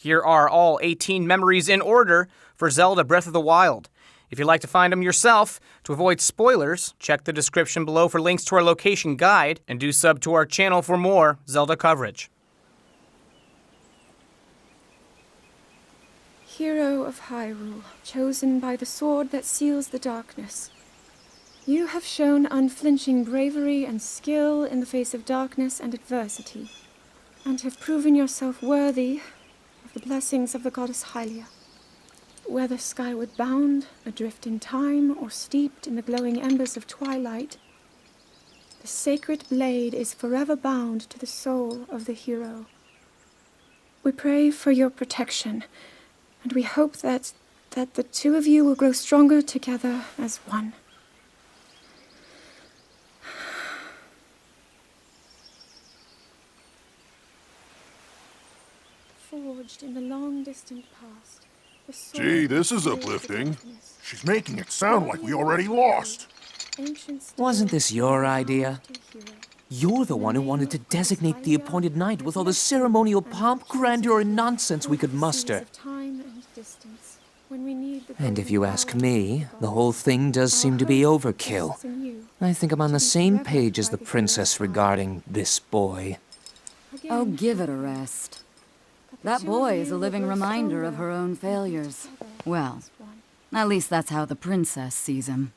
Here are all 18 memories in order for Zelda Breath of the Wild. If you'd like to find them yourself, to avoid spoilers, check the description below for links to our location guide, and do sub to our channel for more Zelda coverage. Hero of Hyrule, chosen by the sword that seals the darkness. You have shown unflinching bravery and skill in the face of darkness and adversity, and have proven yourself worthy of the blessings of the goddess Hylia. Whether skyward bound, adrift in time, or steeped in the glowing embers of twilight, the sacred blade is forever bound to the soul of the hero. We pray for your protection, and we hope that the two of you will grow stronger together as one. Forged in the long distant past. Gee, this is uplifting. She's making it sound like we already lost. Wasn't this your idea? You're the one who wanted to designate the appointed night with all the ceremonial pomp, grandeur, and nonsense we could muster. And if you ask me, the whole thing does seem to be overkill. I think I'm on the same page as the princess regarding this boy. Oh, give it a rest. That boy is a living reminder of her own failures. Well, at least that's how the princess sees him.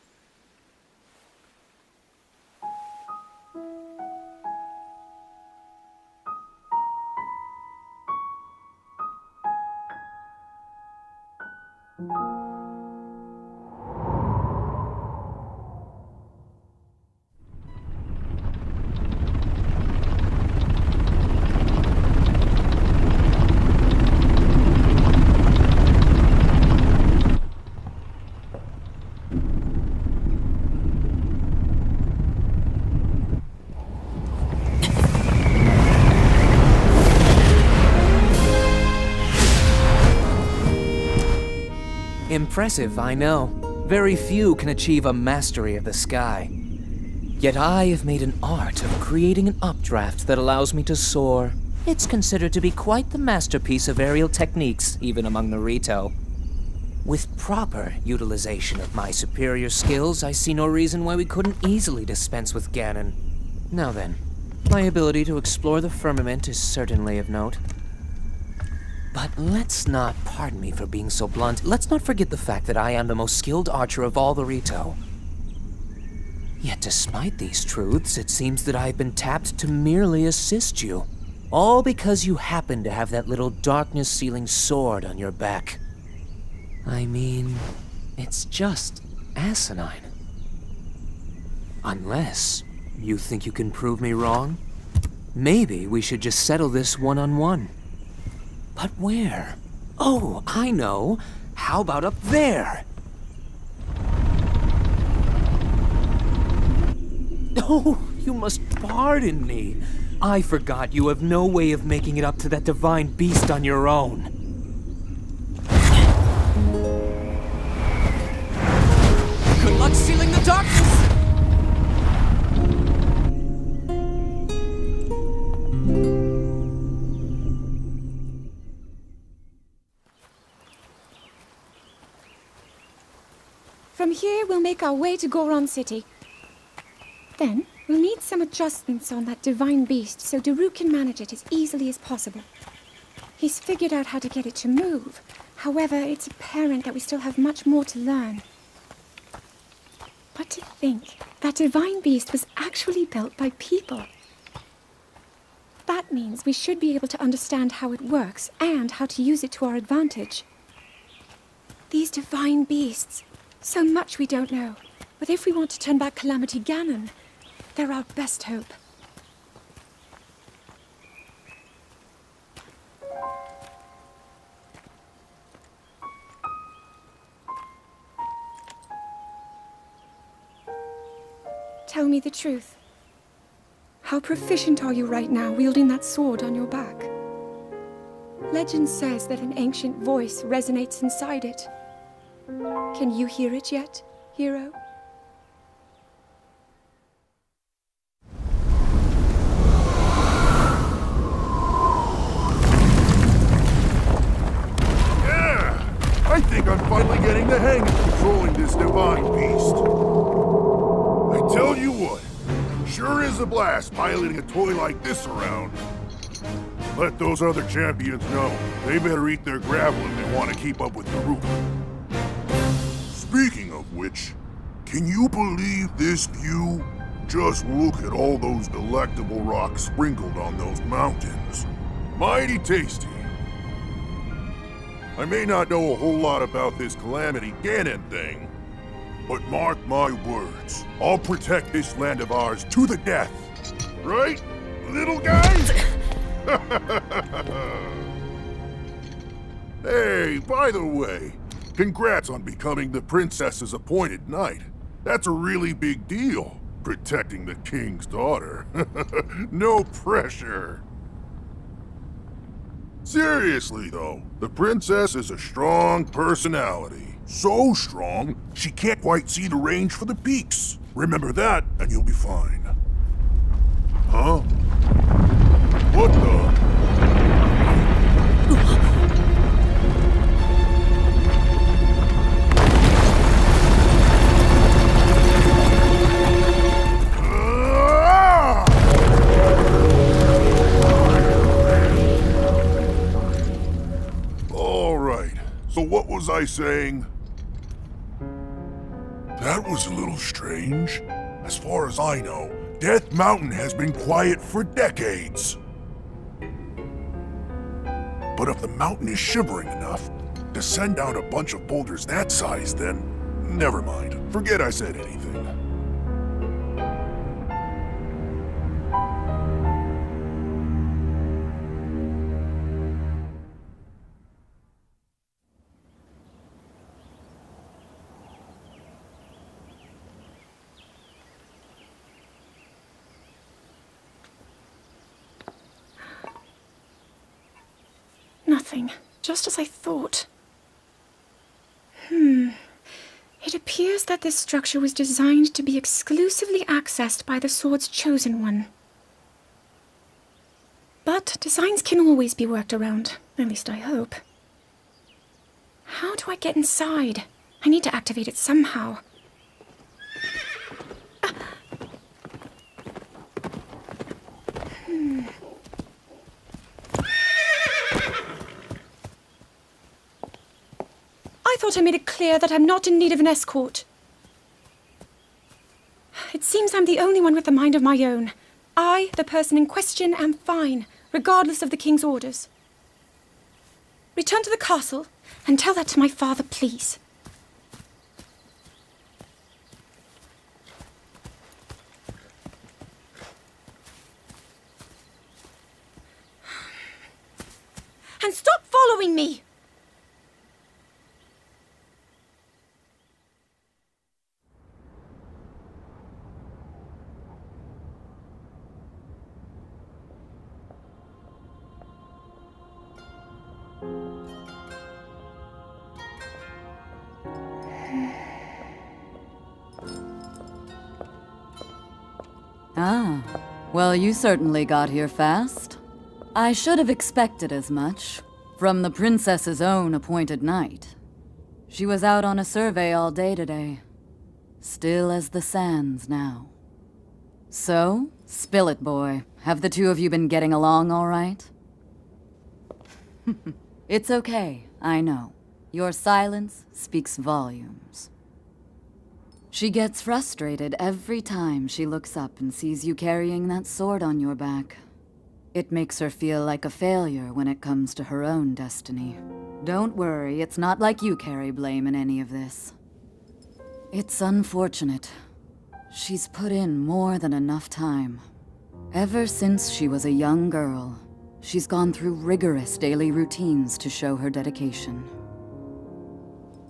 Impressive, I know. Very few can achieve a mastery of the sky. Yet I have made an art of creating an updraft that allows me to soar. It's considered to be quite the masterpiece of aerial techniques, even among the Rito. With proper utilization of my superior skills, I see no reason why we couldn't easily dispense with Ganon. Now then, my ability to explore the firmament is certainly of note. But let's not, pardon me for being so blunt, let's not forget the fact that I am the most skilled archer of all the Rito. Yet despite these truths, it seems that I've been tapped to merely assist you. All because you happen to have that little darkness-sealing sword on your back. I mean, it's just asinine. Unless you think you can prove me wrong? Maybe we should just settle this one-on-one. But where? Oh, I know. How about up there? Oh, you must pardon me. I forgot you have no way of making it up to that divine beast on your own. Good luck sealing the darkness! From here, we'll make our way to Goron City. Then, we'll need some adjustments on that divine beast so Daru can manage it as easily as possible. He's figured out how to get it to move. However, it's apparent that we still have much more to learn. But to think, that divine beast was actually built by people. That means we should be able to understand how it works and how to use it to our advantage. These divine beasts, so much we don't know. But if we want to turn back Calamity Ganon, they're our best hope. Tell me the truth. How proficient are you right now wielding that sword on your back? Legend says that an ancient voice resonates inside it. Can you hear it yet, hero? think I'm finally getting the hang of controlling this divine beast. I tell you what, sure is a blast piloting a toy like this around. Let those other champions know they better eat their gravel if they want to keep up with the route. Speaking of which, can you believe this view? Just look at all those delectable rocks sprinkled on those mountains. Mighty tasty. I may not know a whole lot about this Calamity Ganon thing, but mark my words, I'll protect this land of ours to the death. Right, little guys? Hey, by the way, congrats on becoming the princess's appointed knight. That's a really big deal, protecting the king's daughter. No pressure. Seriously, though, the princess is a strong personality. So strong, she can't quite see the range for the peaks. Remember that, and you'll be fine. Huh? What the? All right, so what was I saying? That was a little strange. As far as I know, Death Mountain has been quiet for decades. But if the mountain is shivering enough to send down a bunch of boulders that size, then never mind. Forget I said anything. Nothing. Just as I thought. It appears that this structure was designed to be exclusively accessed by the sword's chosen one. But designs can always be worked around. At least I hope. How do I get inside? I need to activate it somehow. I thought I made it clear that I'm not in need of an escort. It seems I'm the only one with a mind of my own. I, the person in question, am fine, regardless of the king's orders. Return to the castle and tell that to my father, please. And stop following me! Ah, well, you certainly got here fast. I should have expected as much, from the princess's own appointed knight. She was out on a survey all day today. Still as the sands now. So, spill it, boy. Have the two of you been getting along all right? It's okay, I know. Your silence speaks volumes. She gets frustrated every time she looks up and sees you carrying that sword on your back. It makes her feel like a failure when it comes to her own destiny. Don't worry, it's not like you carry blame in any of this. It's unfortunate. She's put in more than enough time. Ever since she was a young girl, she's gone through rigorous daily routines to show her dedication.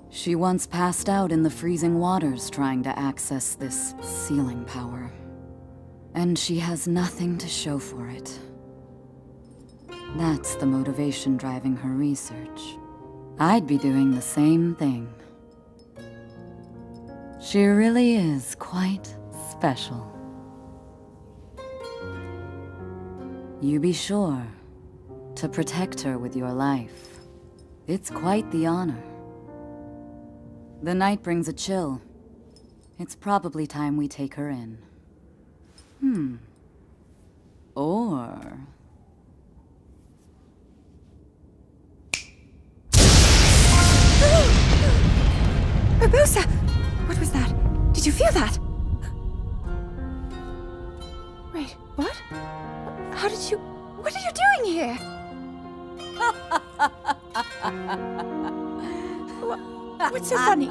She once passed out in the freezing waters trying to access this sealing power. And she has nothing to show for it. That's the motivation driving her research. I'd be doing the same thing. She really is quite special. You be sure to protect her with your life. It's quite the honor. The night brings a chill. It's probably time we take her in. Or... Barbosa! What was that? Did you feel that? Wait, what? How did you... What are you doing here? What's so funny?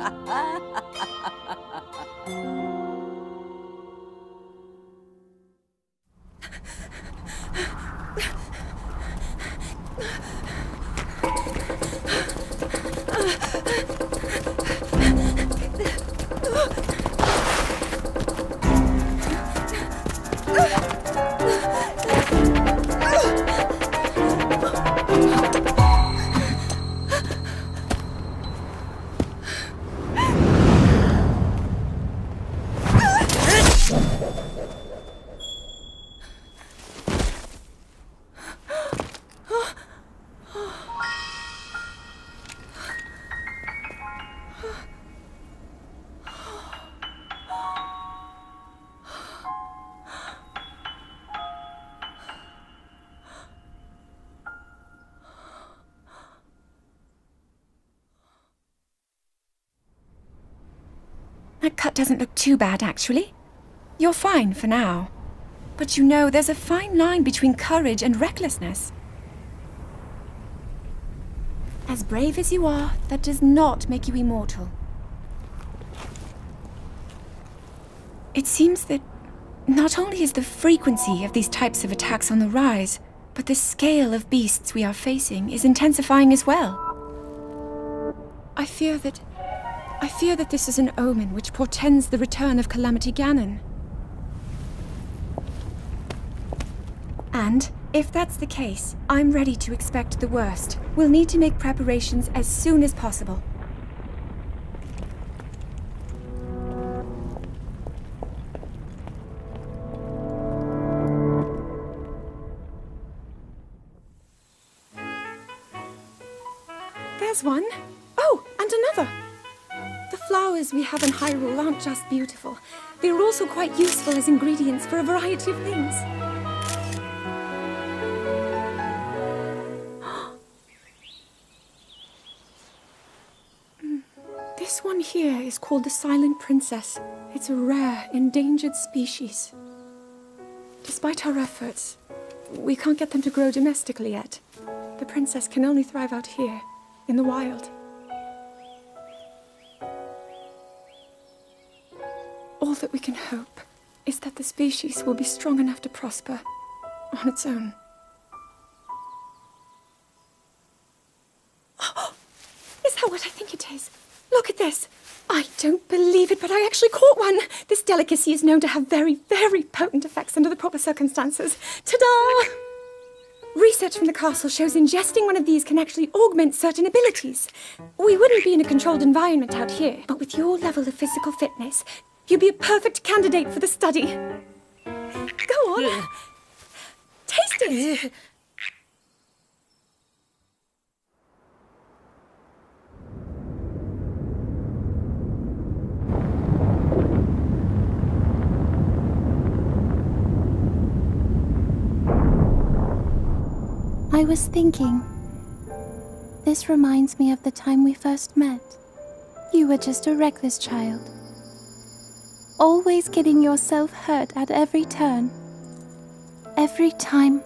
That cut doesn't look too bad, actually. You're fine for now. But you know, there's a fine line between courage and recklessness. As brave as you are, that does not make you immortal. It seems that not only is the frequency of these types of attacks on the rise, but the scale of beasts we are facing is intensifying as well. I fear that this is an omen which portends the return of Calamity Ganon. And, if that's the case, I'm ready to expect the worst. We'll need to make preparations as soon as possible. There's one. Oh, and another. The flowers we have in Hyrule aren't just beautiful. They're also quite useful as ingredients for a variety of things. This one here is called the Silent Princess. It's a rare, endangered species. Despite our efforts, we can't get them to grow domestically yet. The princess can only thrive out here, in the wild. All that we can hope is that the species will be strong enough to prosper on its own. Is that what I think it is? Look at this! I don't believe it, but I actually caught one! This delicacy is known to have very, very potent effects under the proper circumstances. Ta-da! Research from the castle shows ingesting one of these can actually augment certain abilities. We wouldn't be in a controlled environment out here, but with your level of physical fitness, you'd be a perfect candidate for the study. Go on. Taste it. I was thinking, this reminds me of the time we first met. You were just a reckless child, always getting yourself hurt at every turn. Every time,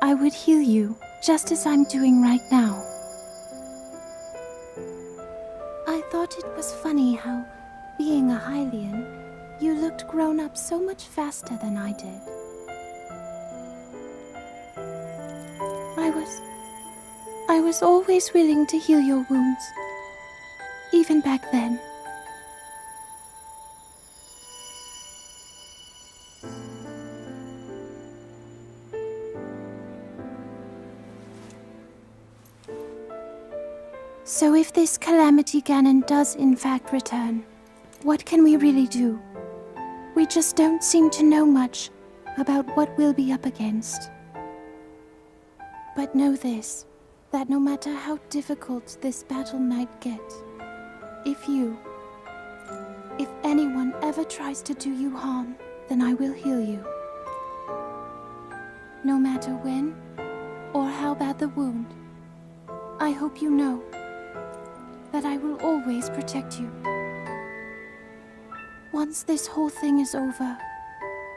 I would heal you, just as I'm doing right now. I thought it was funny how, being a Hylian, you looked grown up so much faster than I did. I was always willing to heal your wounds, even back then. So if this Calamity Ganon does in fact return, what can we really do? We just don't seem to know much about what we'll be up against. But know this, that no matter how difficult this battle might get, If anyone ever tries to do you harm, then I will heal you. No matter when or how bad the wound, I hope you know that I will always protect you. Once this whole thing is over,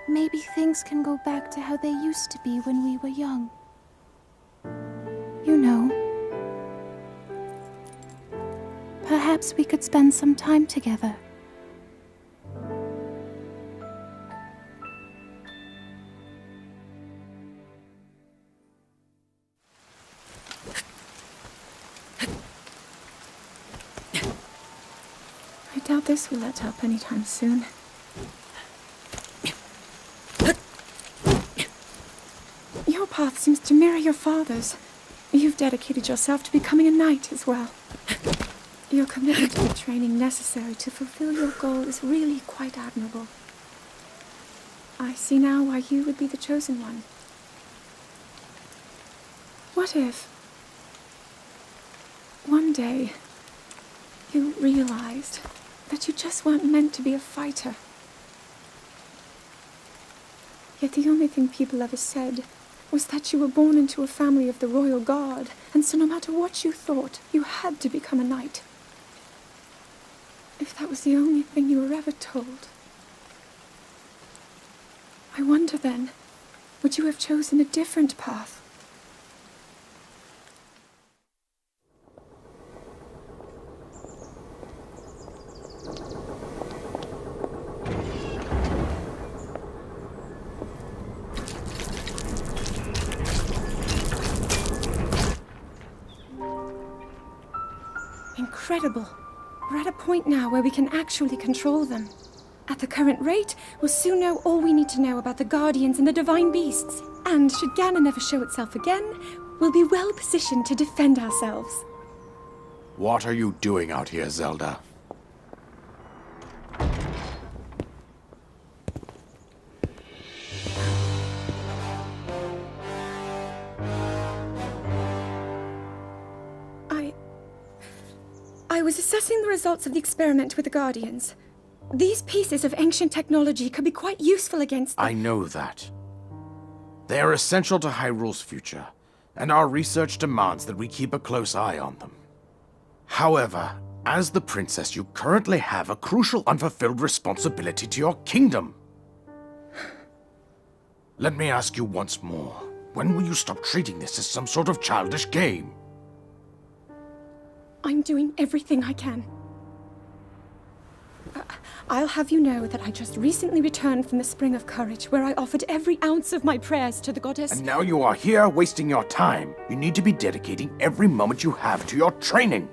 maybe things can go back to how they used to be when we were young. You know, perhaps we could spend some time together. I doubt this will let up anytime soon. Your path seems to mirror your father's. You've dedicated yourself to becoming a knight as well. Your commitment to the training necessary to fulfill your goal is really quite admirable. I see now why you would be the chosen one. What if one day you realized that you just weren't meant to be a fighter? Yet the only thing people ever said was that you were born into a family of the royal guard, and so no matter what you thought, you had to become a knight. If that was the only thing you were ever told, I wonder then, would you have chosen a different path? Incredible. We're at a point now where we can actually control them. At the current rate, we'll soon know all we need to know about the Guardians and the Divine Beasts. And should Ganon ever show itself again, we'll be well positioned to defend ourselves. What are you doing out here, Zelda? I was assessing the results of the experiment with the Guardians. These pieces of ancient technology could be quite useful against I know that. They are essential to Hyrule's future, and our research demands that we keep a close eye on them. However, as the princess, you currently have a crucial unfulfilled responsibility to your kingdom. Let me ask you once more, when will you stop treating this as some sort of childish game? I'm doing everything I can. I'll have you know that I just recently returned from the Spring of Courage, where I offered every ounce of my prayers to the goddess. And now you are here wasting your time. You need to be dedicating every moment you have to your training.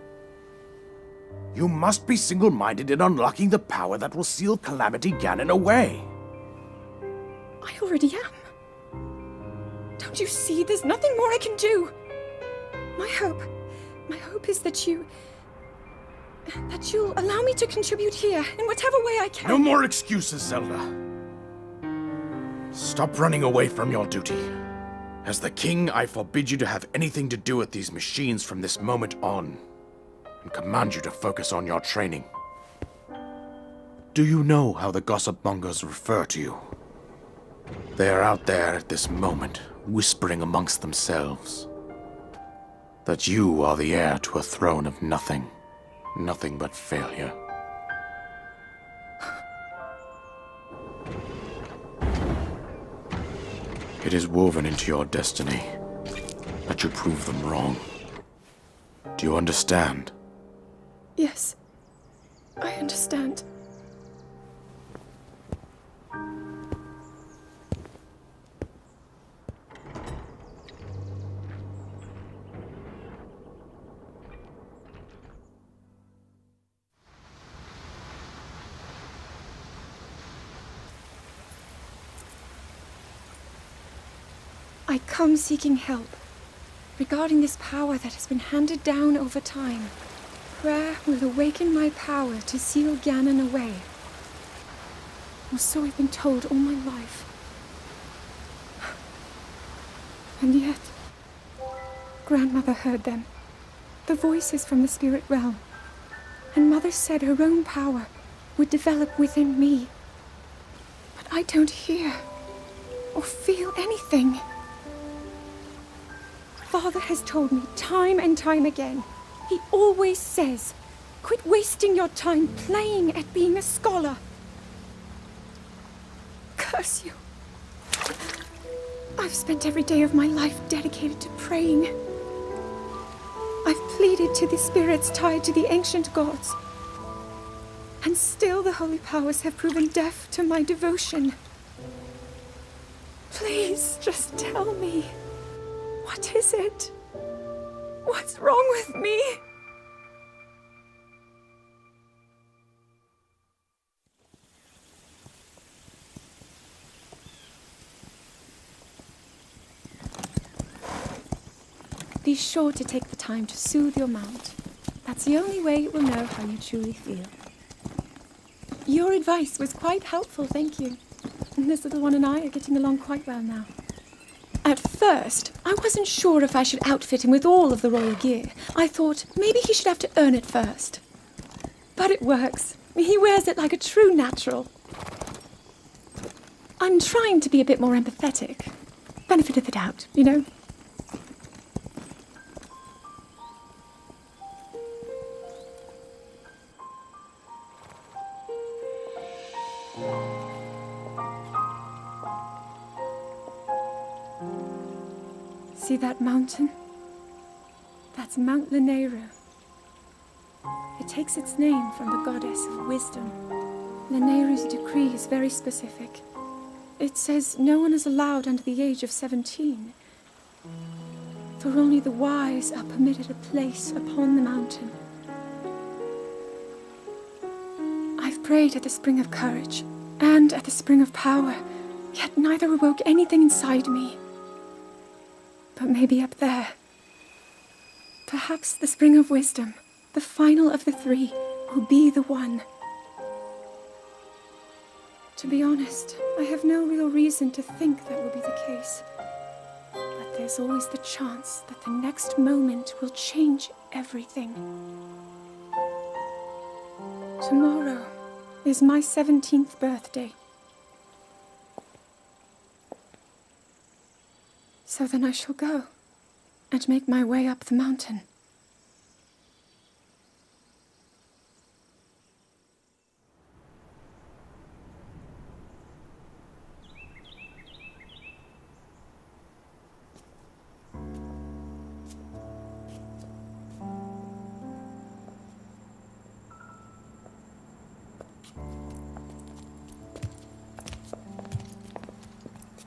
You must be single-minded in unlocking the power that will seal Calamity Ganon away. I already am. Don't you see? There's nothing more I can do. My hope is that you'll allow me to contribute here in whatever way I can. No more excuses, Zelda. Stop running away from your duty. As the king, I forbid you to have anything to do with these machines from this moment on, and command you to focus on your training. Do you know how the gossip mongers refer to you? They are out there at this moment, whispering amongst themselves that you are the heir to a throne of nothing but failure. It is woven into your destiny that you prove them wrong. Do you understand? Yes, I understand. I come seeking help regarding this power that has been handed down over time. Prayer will awaken my power to seal Ganon away. Or so I've been told all my life. And yet, Grandmother heard them. The voices from the spirit realm. And Mother said her own power would develop within me. But I don't hear or feel anything. Father has told me time and time again. He always says, quit wasting your time playing at being a scholar. Curse you. I've spent every day of my life dedicated to praying. I've pleaded to the spirits tied to the ancient gods. And still the holy powers have proven deaf to my devotion. Please, just tell me. What is it? What's wrong with me? Be sure to take the time to soothe your mount. That's the only way it will know how you truly feel. Your advice was quite helpful, thank you. And this little one and I are getting along quite well now. At first, I wasn't sure if I should outfit him with all of the royal gear. I thought maybe he should have to earn it first. But it works. He wears it like a true natural. I'm trying to be a bit more empathetic. Benefit of the doubt, you know? See that mountain? That's Mount Lanayru. It takes its name from the goddess of wisdom. Lanayru's decree is very specific. It says no one is allowed under the age of 17. For only the wise are permitted a place upon the mountain. I've prayed at the Spring of Courage and at the Spring of Power, yet neither awoke anything inside me. But maybe up there. Perhaps the Spring of Wisdom, the final of the three, will be the one. To be honest, I have no real reason to think that will be the case. But there's always the chance that the next moment will change everything. Tomorrow is my 17th birthday. So then I shall go and make my way up the mountain.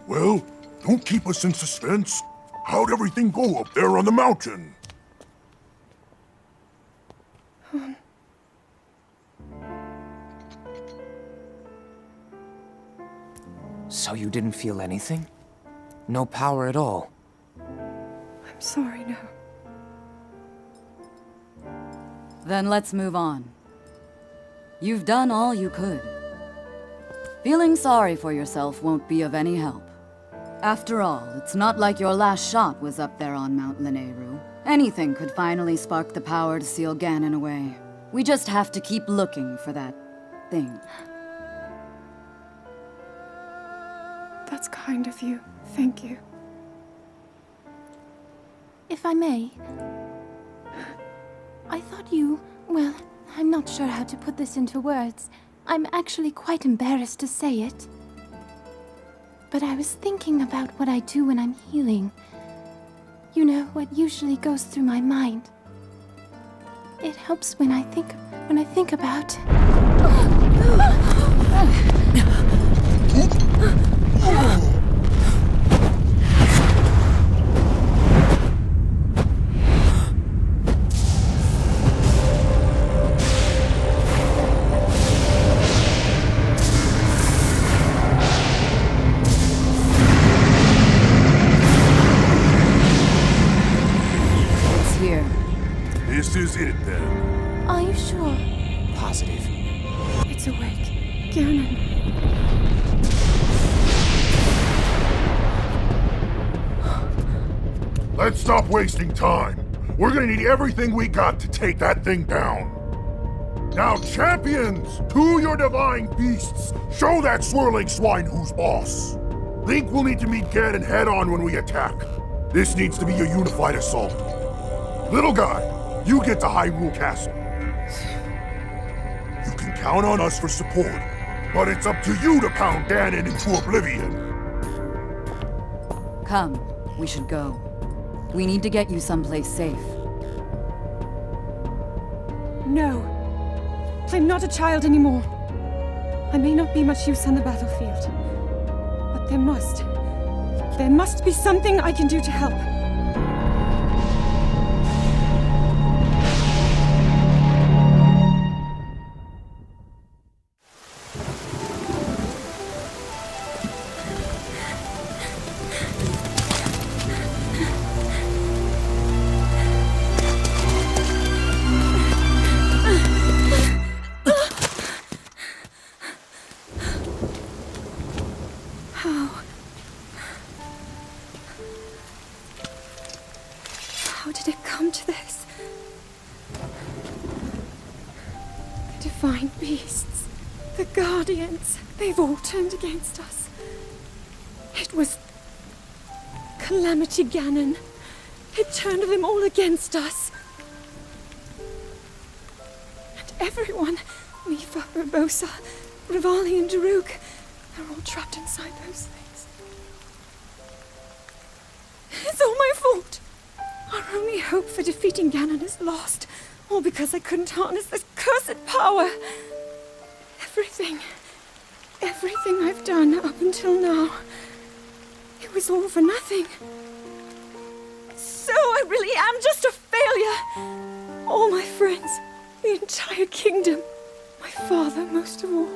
Well, don't keep us in suspense. How'd everything go up there on the mountain? So you didn't feel anything? No power at all? I'm sorry, no. Then let's move on. You've done all you could. Feeling sorry for yourself won't be of any help. After all, it's not like your last shot was up there on Mount Lanayru. Anything could finally spark the power to seal Ganon away. We just have to keep looking for that thing. That's kind of you. Thank you. If I may, I thought you... well, I'm not sure how to put this into words. I'm actually quite embarrassed to say it. But I was thinking about what I do when I'm healing. You know, what usually goes through my mind. It helps when I think about... This is it, then. Are you sure? Positive. It's awake. Ganon. Let's stop wasting time. We're gonna need everything we got to take that thing down. Now, champions, to your divine beasts! Show that swirling swine who's boss! Link will need to meet Ganon head-on when we attack. This needs to be a unified assault. Little guy, you get to Hyrule Castle. You can count on us for support, but it's up to you to pound Ganon into oblivion. Come, we should go. We need to get you someplace safe. No. I'm not a child anymore. I may not be much use on the battlefield, but there must be something I can do to help. How did it come to this? The divine beasts, the guardians, they've all turned against us. It was Calamity Ganon. It turned them all against us. And everyone, Mifa, Urbosa, Rivali and Daruk, they're all trapped inside those things. It's all my fault. Our only hope for defeating Ganon is lost, all because I couldn't harness this cursed power. Everything I've done up until now, it was all for nothing. So I really am just a failure. All my friends, the entire kingdom, my father most of all.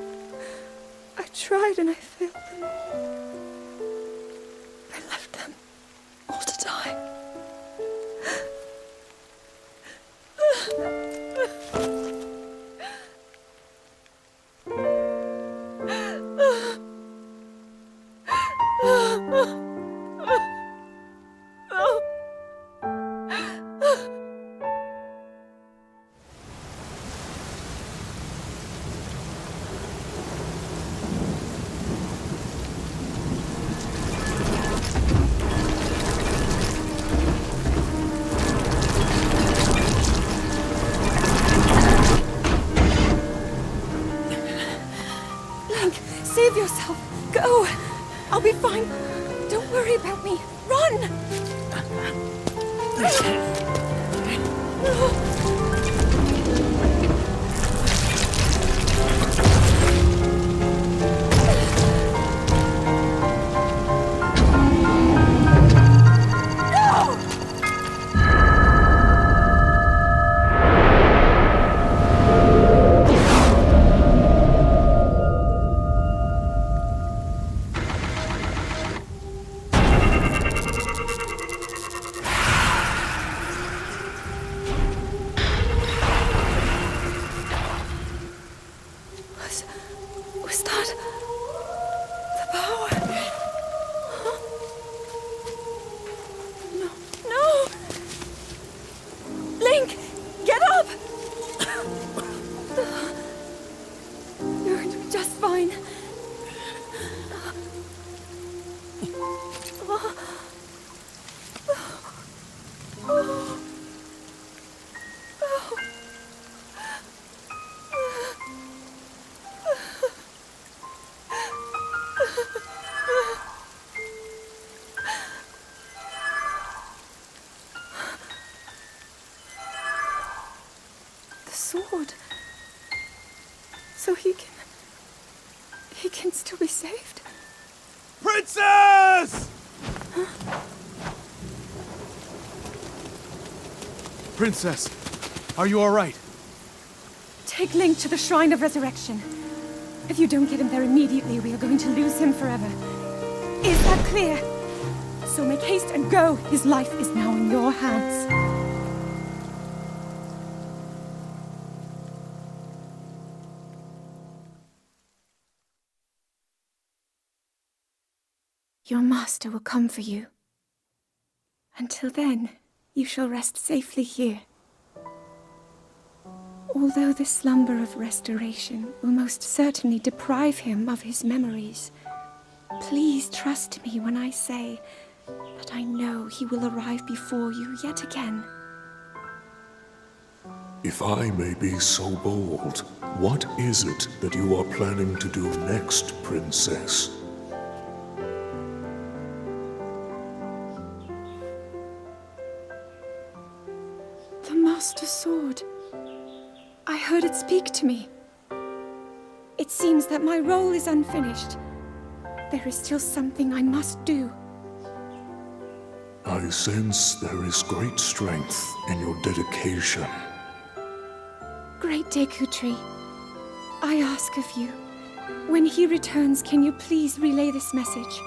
I tried and I failed them all. I left them all to die. Save yourself! Go! I'll be fine! Don't worry about me! Run! Was that the power? Huh? No! Link, get up! You're going to be just fine. Sword. So he can still be saved? Princess! Princess, are you all right? Take Link to the Shrine of Resurrection. If you don't get him there immediately, we are going to lose him forever. Is that clear? So make haste and go. His life is now in your hands. Your master will come for you. Until then, you shall rest safely here. Although the slumber of restoration will most certainly deprive him of his memories, please trust me when I say that I know he will arrive before you yet again. If I may be so bold, what is it that you are planning to do next, Princess? The Master Sword. I heard it speak to me. It seems that my role is unfinished. There is still something I must do. I sense there is great strength in your dedication. Great Dekutri, I ask of you, when he returns, can you please relay this message?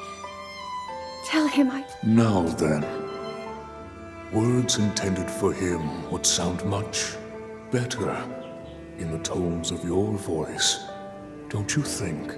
Tell him Now then, words intended for him would sound much better in the tones of your voice, don't you think?